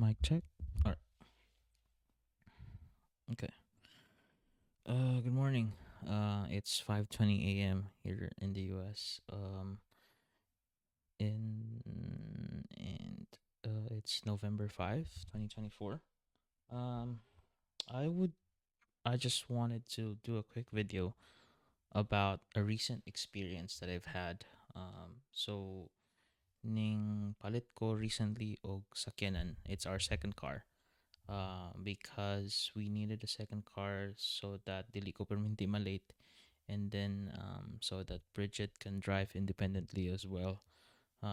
Mic check. All right. Okay. Good morning. It's 5:20 a.m. here in the U.S. It's November 5, 2024. Um, I would. I just wanted to do a quick video about a recent experience that I've had. So ning palit ko recently og sakyanan. It's our second car. Because we needed a second car so that dili ko perminti malate, and then so that Bridget can drive independently as well,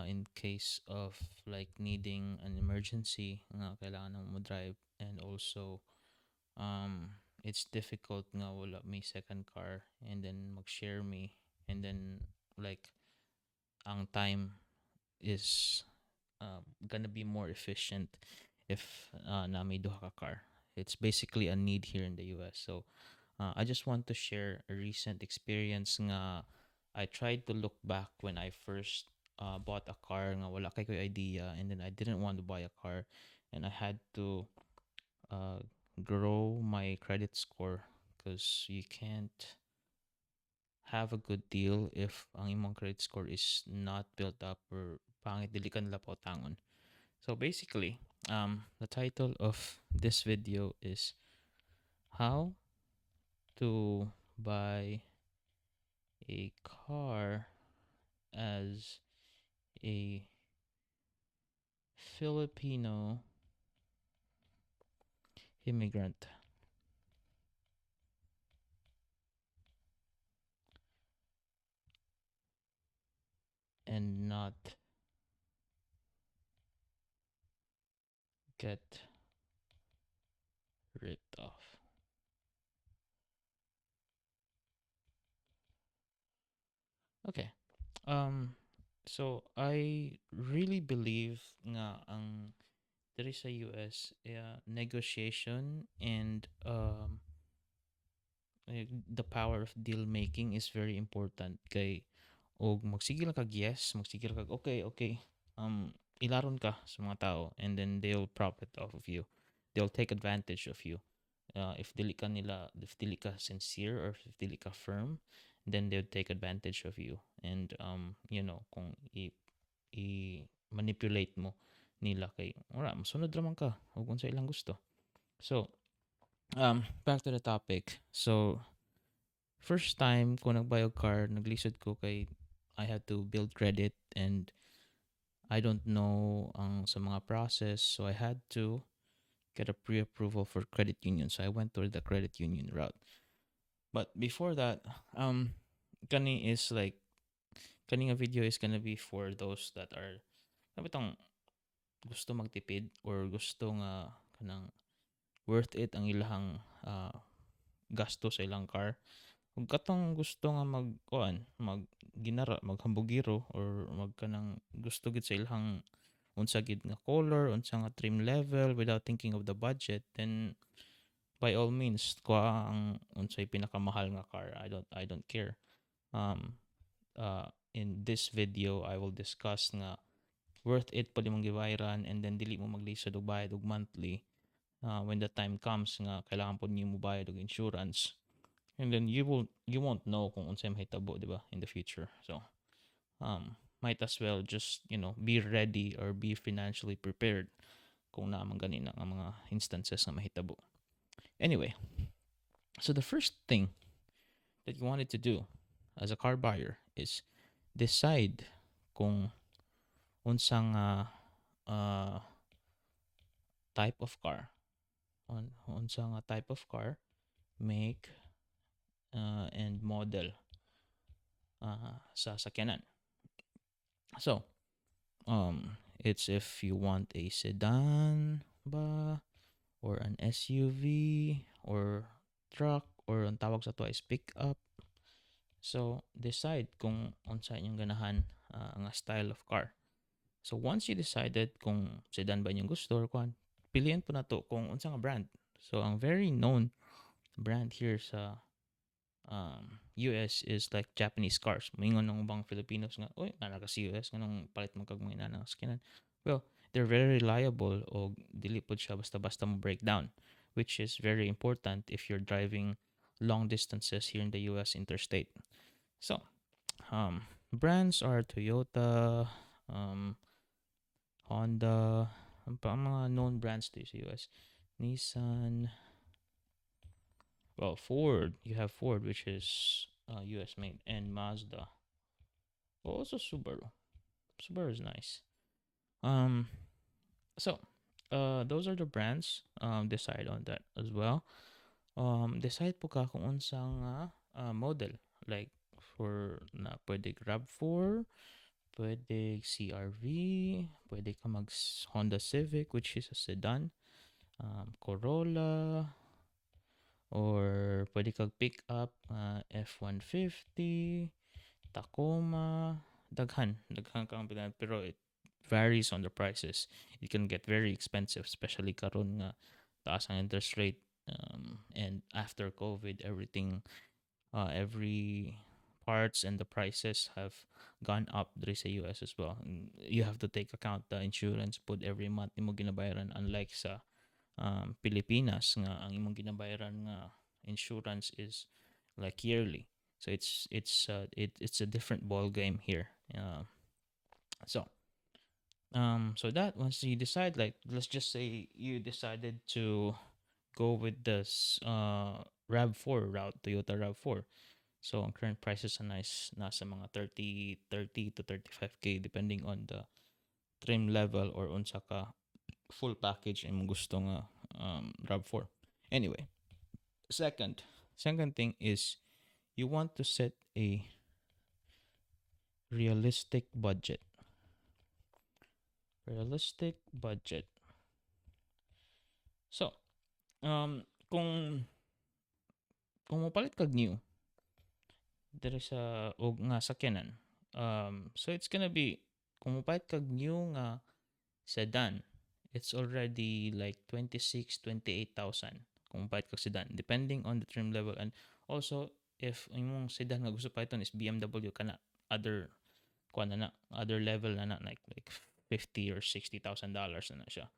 in case of like needing an emergency nga kailangan mo drive. And also it's difficult nga wala may second car and then mag-share me, and then like ang time is gonna be more efficient if na may duha ka car. It's basically a need here in the US. So I just want to share a recent experience nga I tried to look back when I first bought a car nga wala kay ko'y idea, and then I didn't want to buy a car, and I had to uh, grow my credit score because you can't have a good deal if ang imong credit score is not built up or pangit dili ka nila pautangon. So basically, the title of this video is how to buy a car as a Filipino immigrant and not get ripped off. Okay. Um so I really believe nga ang diri sa US, negotiation and the power of deal making is very important kay og magsigil kag yes, magsigil kag okay, okay. Ilaron ka sa mga tao, and then they'll profit off of you. They'll take advantage of you. If dili ka sincere or if dili ka firm, then they'll take advantage of you. And kung i manipulate mo nila kay ora masunod raman ka ug unsa ilang gusto. So, back to the topic. So, first time ko nagbuy og car, naglisod ko kay I had to build credit, and I don't know ang sa mga process, so I had to get a pre-approval for credit union. So I went to the credit union route. But before that, kani is like kani nga video is gonna be for those that are kabitang gusto magtipid or gusto nga kanang worth it ang ilahang gasto sa ilang car. Kung katong gusto nga magginara, maghambugiro or magkanang gusto gid sa ilang unsa gid nga color, unsa nga trim level without thinking of the budget, then by all means kuha ang unsay pinakamahal nga car. I don't care. Um in this video I will discuss nga worth it pa mong gibayran, and then dili mo maglisod og bayad og monthly when the time comes nga kailangan po niyo mo bayad og insurance, and then you won't know kung unsay mahitabo, di ba, in the future. So might as well just be ready or be financially prepared kung naman ganina ang mga instances na mahitabo. Anyway, so the first thing that you wanted to do as a car buyer is decide kung unsang type of car, unsang type of car, make, and model sa sakyanan. So, it's if you want a sedan ba, or an SUV, or truck, or ang tawag sa to is pickup. So, decide kung unsa inyong ganahan nga style of car. So, once you decided kung sedan ba inyong gusto or kuan, piliin po na to kung unsa nga brand. So, ang very known brand here sa US is like Japanese cars. Moingon ng ubang Filipinos nga, oy, nara ka sa US, nganong palit mo kag mga inanang sakinan. Well, they're very reliable o dili pod siya basta-basta mo breakdown, which is very important if you're driving long distances here in the US interstate. So, brands are Toyota, Honda, ang mga known brands dito sa US. Nissan, well, Ford. You have Ford, which is US made, and Mazda. Also Subaru. Subaru is nice. Um, so, those are the brands. Decide on that as well. Decide po ka kung unsang model. Like, for na pwede RAV4, pwede CRV, pwede ka mag Honda Civic, which is a sedan, Corolla, or pwede kag pick up F-150, Tacoma, daghan kang bilan, pero it varies on the prices. It can get very expensive, especially karon nga taas ang interest rate, and after COVID, every parts and the prices have gone up diri sa US as well. And you have to take account the insurance pud every month nimo ginabayaran, unlike sa Pilipinas nga ang imong ginabayaran nga insurance is like yearly. So it's a different ball game here. So so that once you decide, like, let's just say you decided to go with this RAV4 route, Toyota RAV4. So ang current prices are nice, nasa mga 30 to 35k depending on the trim level or unsa ka full package imong gusto nga RAV4. Anyway, second thing is you want to set a realistic budget. Realistic budget. So, kung mopalit kag new diri sa og nga sakyanan, so it's gonna be, kung mopalit kag new nga sedan, it's already like 26, 28,000 kung mopalit kag sedan, depending on the trim level. And also, if imong sedan nga gusto pa ito is BMW kana, other other level na like 50 or $60,000 na siya.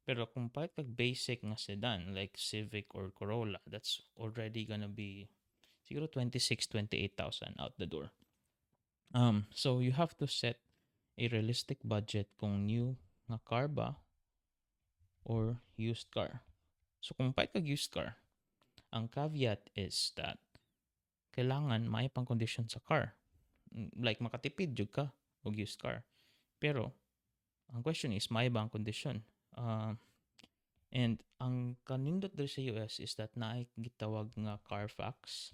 Pero kung palit kag basic nga sedan like Civic or Corolla, that's already gonna be siguro 26, 28,000 out the door. So you have to set a realistic budget kung new nga car ba or used car. So kung palit kag used car, ang caveat is that kailangan may pang condition sa car. Like makatipid jud ka og used car. Pero ang question is may ba ang condition? And ang kanindot diri sa US is that naay gitawag nga Carfax,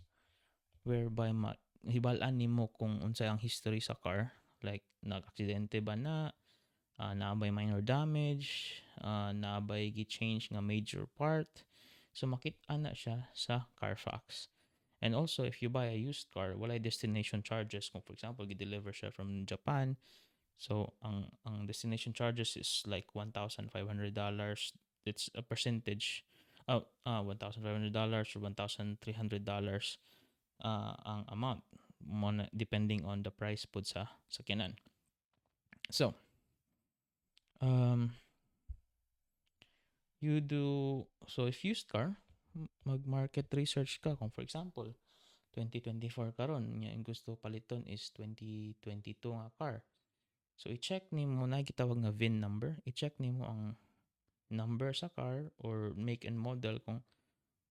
whereby hibal-an nimo kung unsay ang history sa car, like nag-aksidente ba na, naabay minor damage, naabay gi-change nga major part. So makit-an na siya sa Carfax. And also, if you buy a used car, walay destination charges. Kung for example, gi-deliver siya from Japan, so ang destination charges is like $1,500. It's a percentage of $1,500 or $1,300 ang amount depending on the price pud sa sakyanan. So you do, so if used car, mag-market research ka. Kung for example 2024 karon nya ang gusto paliton is 2022 nga car, so i-check nimo na gitawag nga VIN number. I-check nimo ang number sa car or make and model kung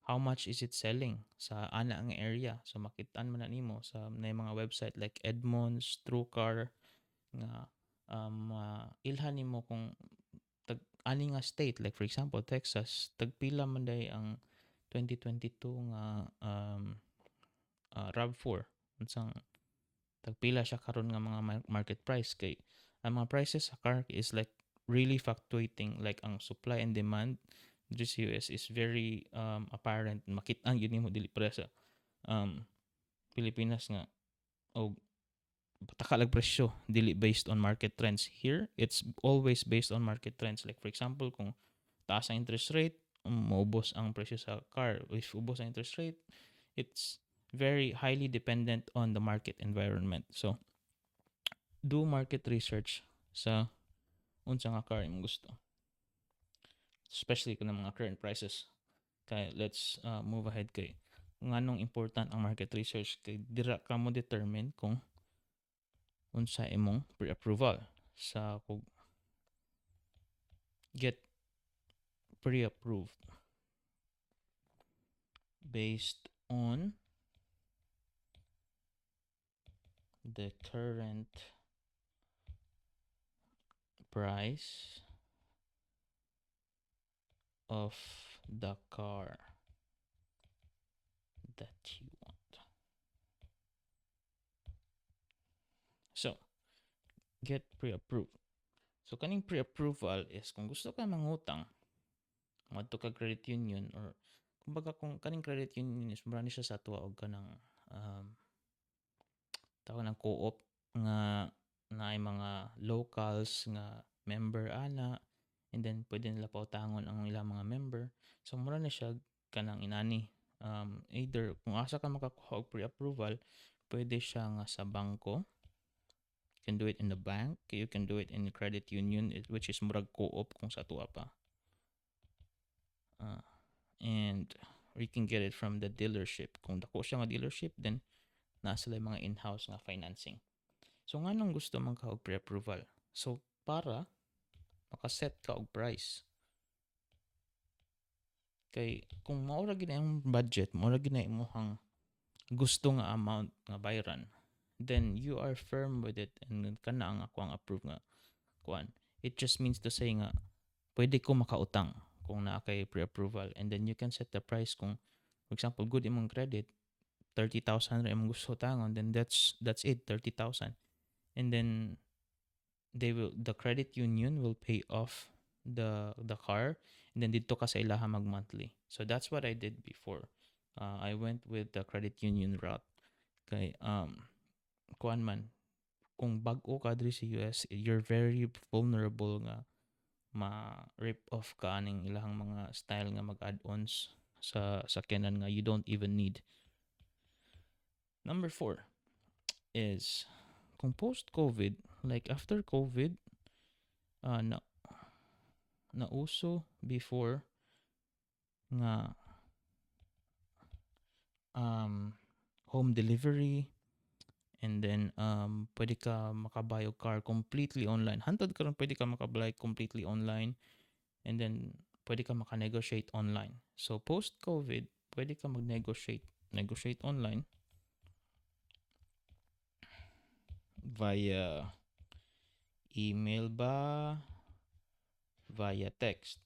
how much is it selling sa ana nga area. So makitaan man na nimo sa mga website like Edmunds, TrueCar nga ilhan nimo kung ani nga state, like for example Texas, tagpila man day ang 2022 nga RAV4, unsang tagpila siya karon nga mga market price. Kay ang mga prices sa car is like really fluctuating, like ang supply and demand diri sa US is very apparent. Makit-an gyud nimo dili para sa Pilipinas nga og patakalag presyo dili based on market trends. Here it's always based on market trends. Like for example, kung taas ang interest rate, maubos ang presyo sa car. If ubos ang interest rate, it's very highly dependent on the market environment. So do market research sa unsa nga car imong gusto, especially kung mga current prices. Kay let's move ahead kay nganong important ang market research kay dira ka mo determine kung unsa imong pre-approval sa kung get pre-approved based on the current price of the car that you want. So, get pre-approved. So, kaning pre-approval is kung gusto ka mangutang, madto ka credit union or kumbaga kung kaning credit union is mura ni siya sa tuwa og kanang um, tawag ng co-op nga naay mga locals nga member ana, and then pwede nila pautangon ang ilang mga member. So mura na siya kanang inani. Either kung asa ka makakuha og pre-approval, pwede siya nga sa bangko. You can do it in the bank. You can do it in the credit union, which is murag co-op kung sa tuwa pa. And you can get it from the dealership. Kung dako siya nga dealership, then nasa sila mga in-house nga financing. So nganong gusto man ka og pre-approval? So para makaset ka og price. Kay kung maura gid ang budget, maura gid na imong gusto nga amount nga bayaran, then you are firm with it and kana ang ako ang approve nga kuan. It just means to say nga pwede ko makautang kung naa kay pre-approval, and then you can set the price kung for example good imong credit 30,000 ra imong gusto utangon, then that's it, 30,000. And then the credit union will pay off the car, and then dito ka sa ilaha mag monthly. So that's what I did before. I went with the credit union route. Kay kuan man kung bag-o ka diri sa US, you're very vulnerable nga ma-rip off ka aning ilang mga style nga mag-add-ons sa sakyanan nga you don't even need. Number 4 is kung post-COVID, like after COVID, na nauso before nga home delivery, and then pwede ka makabuy og car completely online. Hantod karon pwede ka makabuy completely online, and then pwede ka maka-negotiate online. So post-COVID, pwede ka negotiate online via email ba, via text.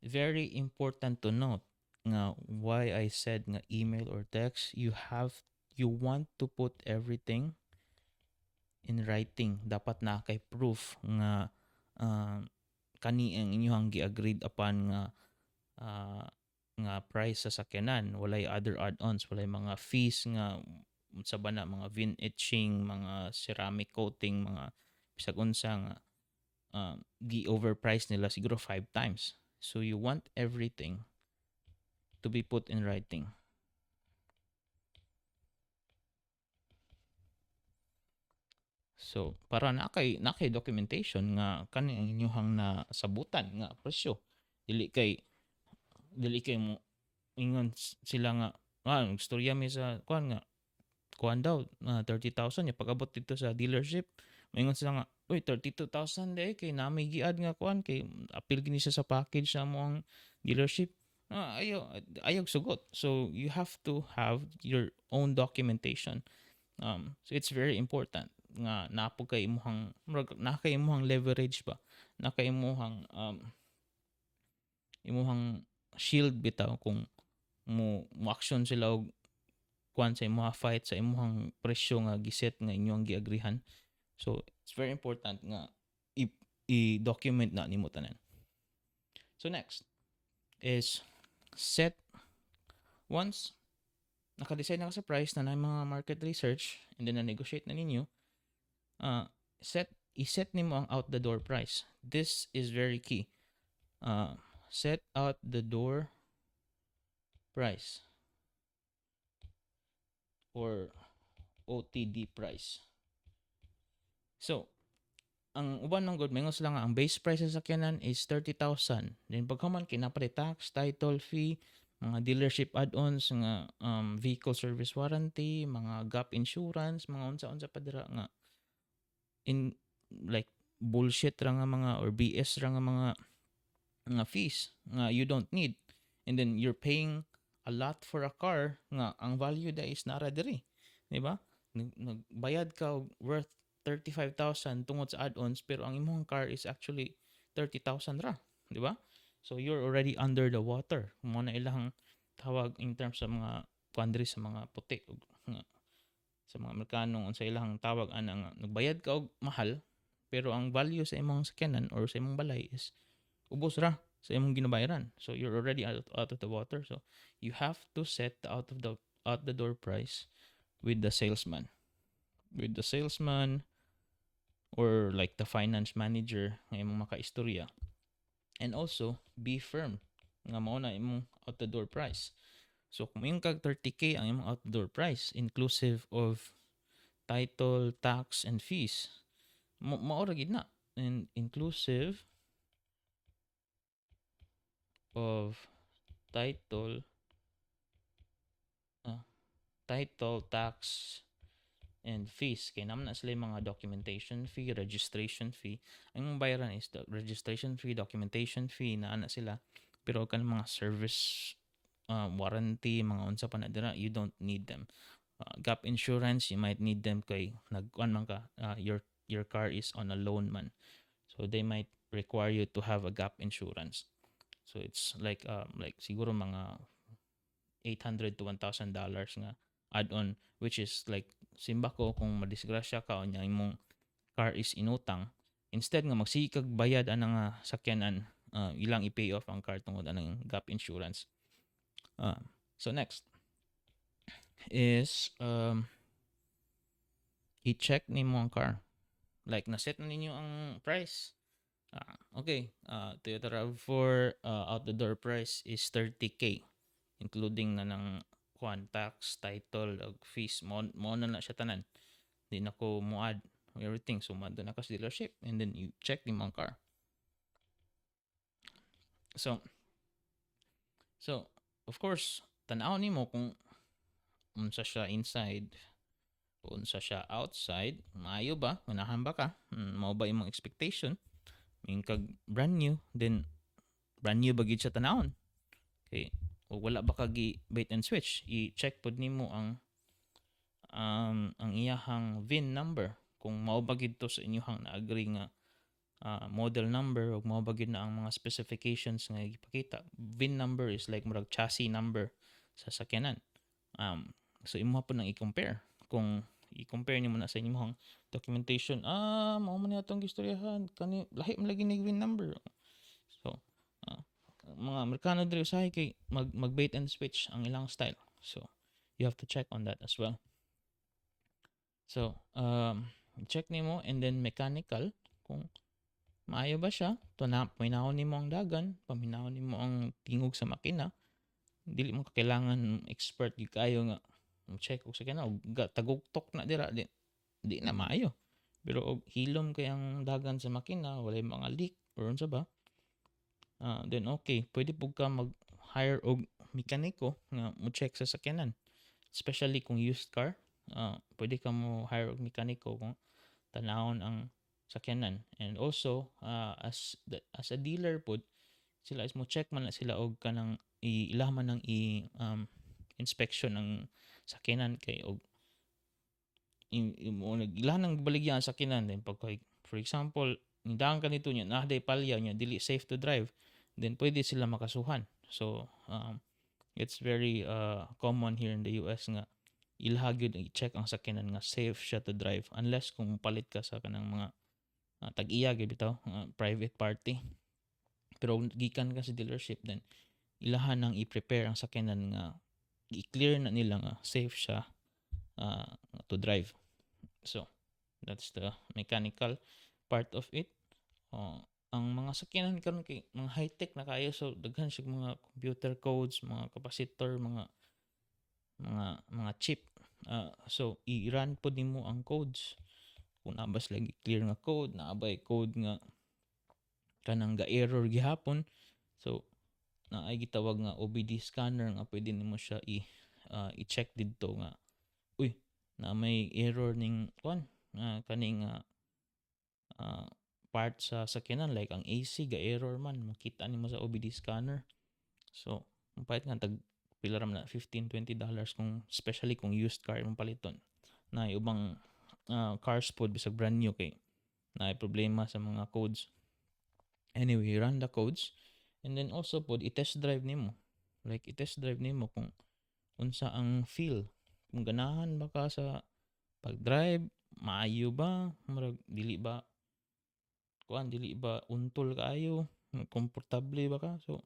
Very important to note nga why I said nga email or text, you want to put everything in writing. Dapat na kay proof nga kani ang inyong gi-agreed upon nga price sa sakyanan. Walay other add-ons, walay mga fees nga sa bana, mga VIN etching, mga ceramic coating, mga bisag unsa nga gi-overprice nila siguro 5 times. So you want everything to be put in writing. So para na kay documentation nga kani ang inyong na sabutan nga presyo. Dili kay mo ingon sila nga istorya mi sa kuan nga kuan daw 30,000 ya pag-abot dito sa dealership. Moingon sila nga, uy 32,000 day kay namay giad nga kuan kay apil gini siya sa package sa among dealership. Ayaw sugot. So you have to have your own documentation. So it's very important nga napo kay imong leverage ba, na kay imuhang shield bitaw kung mo action sila og kuan sa imong fight sa imong presyo nga giset nga inyong giagrihan. So it's very important nga i-document na nimo tanan. So next is once naka-decide na ka sa price na mga market research, and then na-negotiate na ninyo, i-set nimo ang out the door price. This is very key. Set out the door price or OTD price. So ang uban ng good mingos lang nga ang base price sa sakyanan is 30,000. Then pagkaman kinapalit tax, title fee, mga dealership add-ons nga vehicle service warranty, mga gap insurance, mga unsa-unsa pa dira nga in like bullshit ra nga mga or BS ra nga fees nga you don't need. And then you're paying a lot for a car nga ang value da is nara diri. Di ba? Nagbayad ka worth 35,000 tungod sa add-ons pero ang imong car is actually 30,000 ra. Di ba? So you're already under the water. Mo na ilang tawag in terms sa mga country sa mga puti nga sa mga Amerikano sa ilang tawag ana nga nagbayad ka og mahal pero ang value sa imong sakyanan or sa imong balay is ubos ra sa imong ginabayaran. So you're already out of the water. So you have to set the out the door price with the salesman. With the salesman or like the finance manager nga imong makaistorya. And also be firm nga mao na imong out the door price. So kung yung kag 30k ang imong out the door price inclusive of title, tax and fees. Mao ra gid na. And inclusive of title, uh, title, tax, and fees. Kaya naman na sila yung mga documentation fee, registration fee. Ang mong bayaran is the registration fee, documentation fee, na ana sila. Pero kan mga service warranty, mga unsa pa na dira, you don't need them. Gap insurance, you might need them kay nagkuan man ka, your car is on a loan man. So they might require you to have a gap insurance. So it's like siguro mga $800 to $1,000 nga add-on, which is like simba ko kung madisgrasya ka o niya imong car is inutang, instead nga magsikag bayad ana nga sakyanan, ilang i-pay off ang car tungod anang gap insurance. So next is i-check nimo ang car. Like na-set na ninyo ang price. Okay, Toyota RAV4 out the door price is 30k including na ng tax, title, fees, mo na siya tanan. Di na ko mo add everything. So, mado na ka sa dealership and then you check the mga car. So, of course, tanaw ni mo kung unsa siya inside, unsa siya outside, maayo ba, manahan ba ka, mao ba imong expectation, yung kag brand new, then brand new ba gid siya tanawon. Okay, o wala ba kag bait and switch, i-check pod nimo ang iyahang VIN number kung mao ba gid to sa inyong na-agree nga model number o mao ba gid na ang mga specifications nga ipakita. VIN number is like murag chassis number sa sakyanan. So imo po nang i-compare. Kung i-compare nimo na sa inyong documentation, mao man atong gistoryahan kani lahi man lagi ni VIN number. So mga Amerikano diri usahay kay mag bait and switch ang ilang style. So you have to check on that as well. So check nimo and then mechanical kung maayo ba siya. Paminahon nimo ang dagan, paminahon nimo ang tingog sa makina. Dili mo kailangan expert gyud kayo nga check og sakyanan og taguktok na dira di na maayo. Pero og hilom kay ang dagan sa makina, walay mga leak or unsa ba? Then okay, pwede pug ka mag-hire og mekaniko nga mo check sa sakyanan. Especially kung used car, pwede ka mo hire og mekaniko kung tanawon ang sakyanan. And also as a dealer pod, sila is mo check man na sila og kanang ilah man ng inspection ng sakyanan kay og ilah nang baligya ang sakyanan then pag for example nidahan ka nito niya naday palya niya dili safe to drive, then pwede sila makasuhan. So it's very common here in the US nga ilha gyud i-check ang sakyanan nga safe siya to drive unless kung palit ka sa kanang mga tag-iya gyud bitaw private party. Pero gikan ka sa dealership then ilahan nang i-prepare ang sakyanan nga i-clear na nila nga safe siya to drive. So that's the mechanical part of it. Ang mga sakyanan karon kay mga high-tech na kayo, so daghan siya mga computer codes, mga capacitor, mga chip. So i-run po nimo ang codes kung nabas lagi clear nga code, naabay code nga kanang ga-error gihapon. So naay gitawag nga OBD scanner nga pwede nimo siya i-check didto nga uy na may error ning kaning part sa sakyanan like ang AC ga error man makita nimo sa OBD scanner. So mapait nga tag pila ra man na $15-20 kung especially kung used car imong paliton. Na ubang cars pod bisag brand new kay na problema sa mga codes. Anyway, run the codes and then also pod i-test drive nimo. Like i-test drive nimo kung unsa ang feel. Kung ganahan ba ka sa pag-drive, maayo ba, murag dili ba untol kaayo, komportable ba ka. So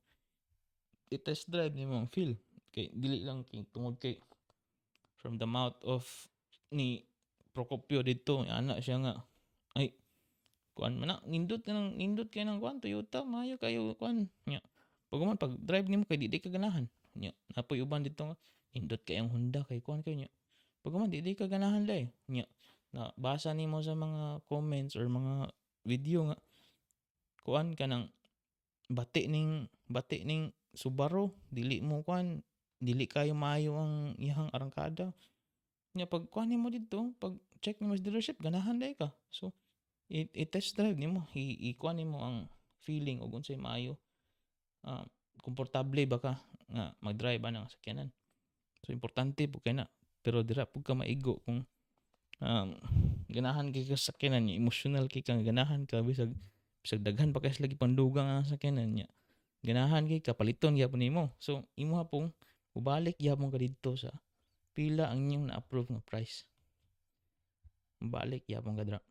i-test drive nimo ang feel. Kay dili lang tungod kay from the mouth of ni Procopio dito ana siya nga ay man na nindot kay nang Toyota maayo kayo nya pag drive nimo kay di ka ganahan nya napoy uban dito nga nindot kay ang Honda kay kayo nya pag di ka ganahan dai nya na basa nimo sa mga comments or mga video nga ka nang bati ning Subaru dili kayo maayo ang iyang arangkada nya pag nimo dito pag check nimo sa dealership ganahan dai ka. So i-test drive nimo ikuan nimo ang feeling og unsay maayo komportable ba ka nga mag-drive ana sa sakyanan. So importante po kay na pero dira pud ka maigo kung ganahan kay ka sa sakyanan nya emotional kay ka ganahan ka bisag daghan pa kay lagi pandugang ang sakyanan nya ganahan kay ka paliton gyapon nimo. So imo hapong ubalik gyapon ka didto sa pila ang inyong na-approve nga price. Balik gyapon ka dira.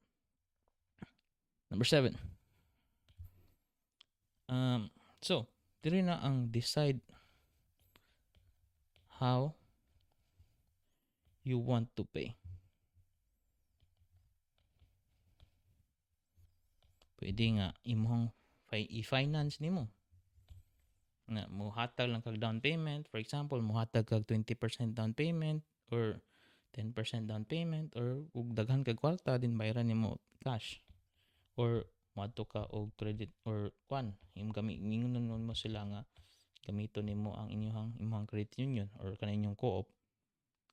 Number 7. So, diri na ang decide how you want to pay. Pwede nga imong i-finance nimo. Nga mohatag lang kag down payment. For example, mohatag kag 20% down payment or 10% down payment or ug daghan kag kwarta din bayaran nimo cash. Or moadto ka og credit or ningon mo sila nga gamiton nimo ang imong credit union or kaninyong co-op.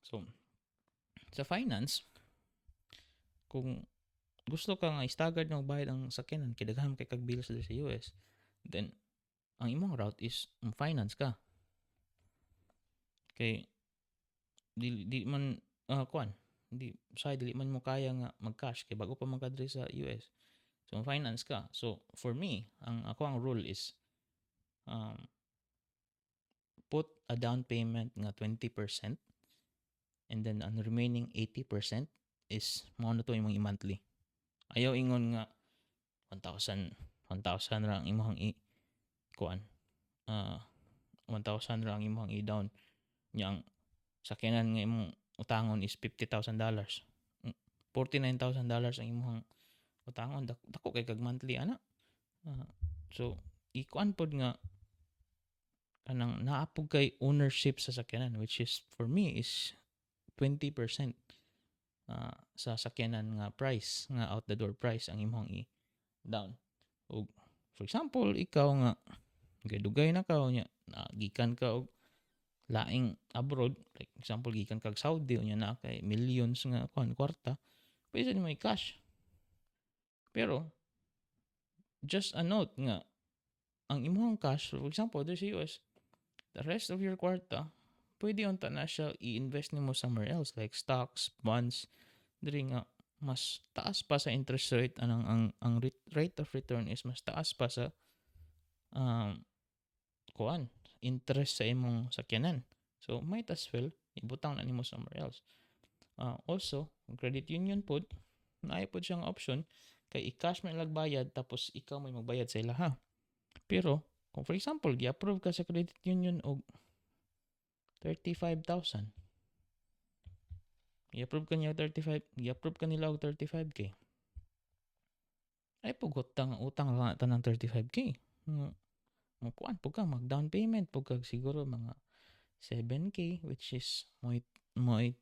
So sa finance kung gusto ka nga staggered nga bayad ang sakyanan kay daghan kay kag bills sa US, then ang imong route is finance ka. Kay di man dili man mo kaya nga mag-cash kay bago pa man ka sa US. So finance ka. So for me, ang rule is put a down payment nga 20% and then ang remaining 80% is mao na to imong monthly. Ayaw ingon nga 1,000 ra ang imong 1,000 ra ang imong i-down nya ang sakyanan nga imong utangon is $50,000. $49,000 ang imong utangon dako kay kag monthly ana. So ikuan pod nga kanang naapog kay ownership sa sakyanan which is for me is 20% sa sakyanan nga price nga out the door price ang imong i-down. Og for example ikaw nga dugay na ka nya gikan ka og laing abroad like example gikan kag Saudi unya na kay millions nga kwarta pwede mo i-cash. Pero just a note nga ang imong cash for example there's US the rest of your kwarta pwede unta na siya i-invest nimo somewhere else like stocks, bonds diri nga mas taas pa sa interest rate ang rate of return is mas taas pa sa interest sa imong sakyanan. So might as well ibutang na nimo somewhere else. Also credit union pod naay pod siyang option kay i-cash man ilag bayad tapos ikaw may magbayad sa ilaha. Pero kung for example gi-approve ka sa credit union og 35,000 i-approve ka nila og 35k ay pugot utang lang tanang 35k mo ka mag down payment pug kag siguro mga 7k which is mo 20%.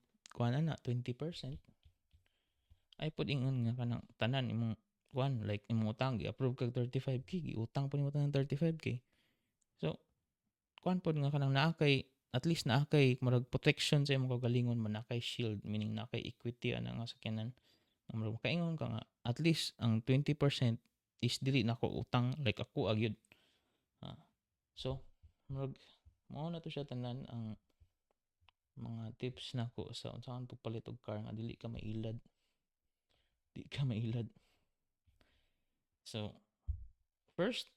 ay pud ingon nga kanang tanan imong kuan like imong utang gi-approve kag 35k giutang po nimo tanan 35k. So kuan pod nga kanang naa kay at least naa kay murag protection sa imong kaugalingon man, naa kay shield meaning naa kay equity ana nga sakyanan. Murag makaingon ka nga at least ang 20% is dili nako utang like ako agyud. Ah, so murag mao na to siya tanan ang mga tips nako sa unsaon pagpalit og car nga dili ka mailad. Di ka mailad. So first,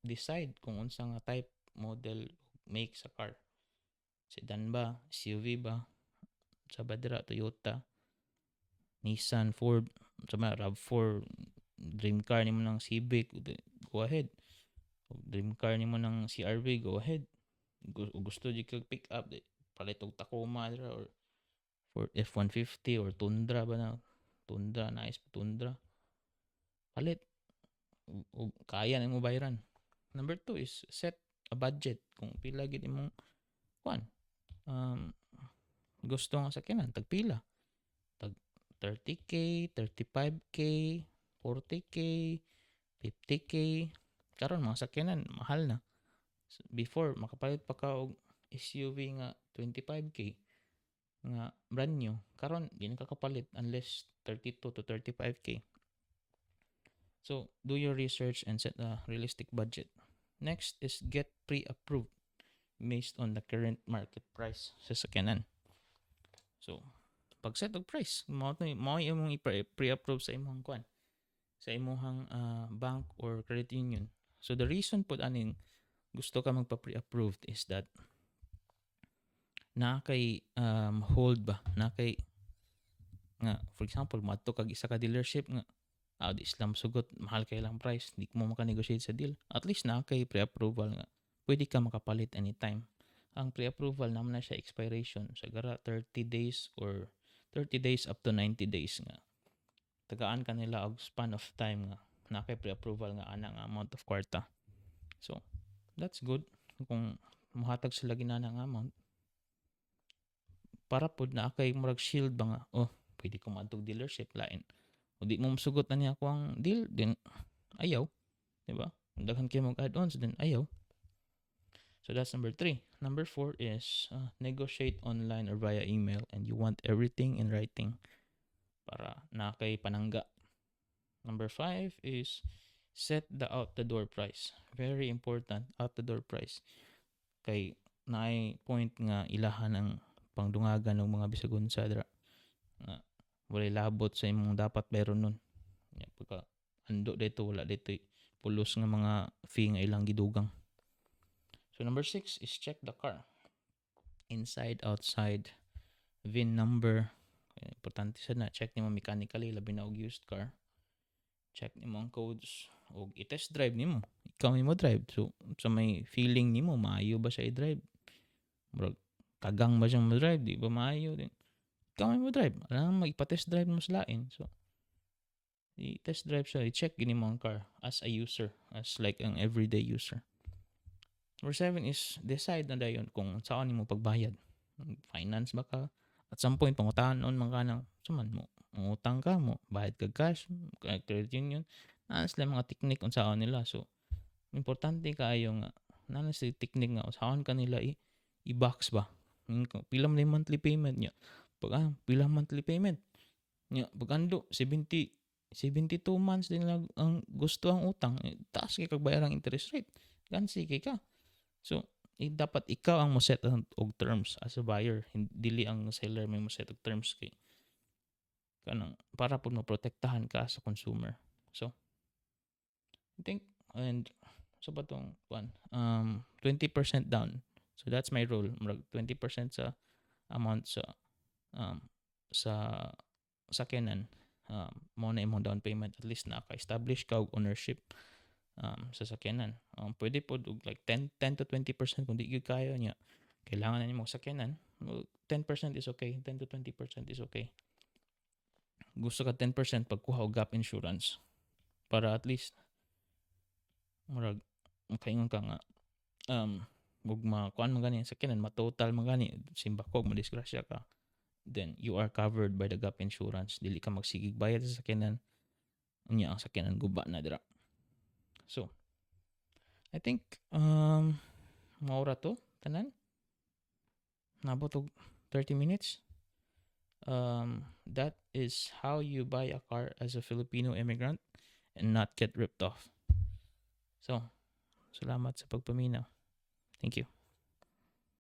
decide kung unsa nga type, model, make sa car. Sedan ba, SUV ba, sa Badra, Toyota, Nissan, Ford, sa mga RAV4, dream car nimo ng Civic, go ahead. Dream car nimo ng CRV, go ahead. Gusto di ka pick up, palit og Tacoma or for F-150 or Tundra ba na? Tundra, nice Tundra. Palit. Kaya na mo bayaran. Number two is set a budget kung pila gid imong kuan. Gusto nga sakyanan tagpila. Tag 30k, 35k, 40k, 50k. Karon mga sakyanan mahal na. Before makapalit pa ka og SUV nga 25k nga brand new. Karon di na ka kapalit unless 32 to 35k. So, do your research and set a realistic budget. Next is get pre-approved based on the current market price sa sakyanan. So, pag set og price, mao imong pre-approve sa imong kwan, sa imong bank or credit union. So, the reason po aning gusto ka magpa-pre-approved is that na kay hold ba, na kay nga for example, madto kag isa ka dealership nga di Islam sugot mahal kay lang price, di mo maka-negotiate sa deal, at least na kay pre-approval nga pwede ka makapalit anytime. Ang pre-approval naman na siya expiration sa gara 30 days or 30 days up to 90 days nga tagaan ka nila og span of time nga na kay pre-approval nga ana nga amount of kwarta. So that's good kung muhatag sila ginana nga amount para pod na kay murag shield ba nga pwede ko madtog dealership lain o di mo masugot na niya ako ang deal, then ayaw. Diba? Daghan kayo mag add-ons, then ayaw. So that's number 3. Number 4 is negotiate online or via email and you want everything in writing para na kay panangga. Number 5 is set the out-the-door price. Very important, out-the-door price. Kay naay point nga ilahan ang pangdungagan ng mga bisagon sa dra. Walay labot sa imong dapat bayron nun. Pagka ando dito wala dito pulos nga mga fee nga ilang gidugang. So number 6 is check the car. Inside, outside, VIN number. Importante sa na check nimo mechanically labi na og used car. Check nimo ang codes og i-test drive nimo. Ikaw mo drive. So sa may feeling nimo maayo ba siya i-drive? Bro, kagang ba siyang ma-drive? Di ba maayo din? Ikaw mo drive. Alam mag-ipa-test drive mo sa lain. So i-test drive siya, i-check gini mo ang car as a user, as like an everyday user. Number 7 is decide na dayon kung saan mo pagbayad. Finance ba ka? At some point, pangutanon man ka ng, suman mo, utang ka mo, bayad ka cash, credit union, naan sila mga technique kung saan nila. So, importante kayo nga, naan sila technique nga, saan ka nila i-box ba? Pila mo na yung monthly payment niya. Pila monthly payment niya, pag ando, 72 months din lang ang gusto ang utang, taas kay kag bayarang interest rate. Gansi kay ka. So, dapat ikaw ang mo-set og terms as a buyer, dili ang seller may mo-set og terms kay kanang para pud maprotektahan ka sa consumer. So, I think and so ba tong 20% down. So that's my rule. 20% sa amount sa sakyanan. Mo na imong down payment, at least naka-establish ka og ownership sa sakyanan. Pwede po like 10 to 20% kung di gyud kayo niya. Kailangan na nimo sakyanan. 10% is okay. 10 to 20% is okay. Gusto ka 10% pagkuha og gap insurance para at least murag makaingon ka nga ug makuan man gani sakyanan, matotal man gani simbakog madisgrasya ka. then you are covered by the gap insurance. Dili ka magsigig bayad sa sakyanan, unya ang sakyanan guba na dira. So, I think maura to tanan. Nabot og 30 minutes. That is how you buy a car as a Filipino immigrant and not get ripped off. So, salamat sa pagpaminaw. Thank you.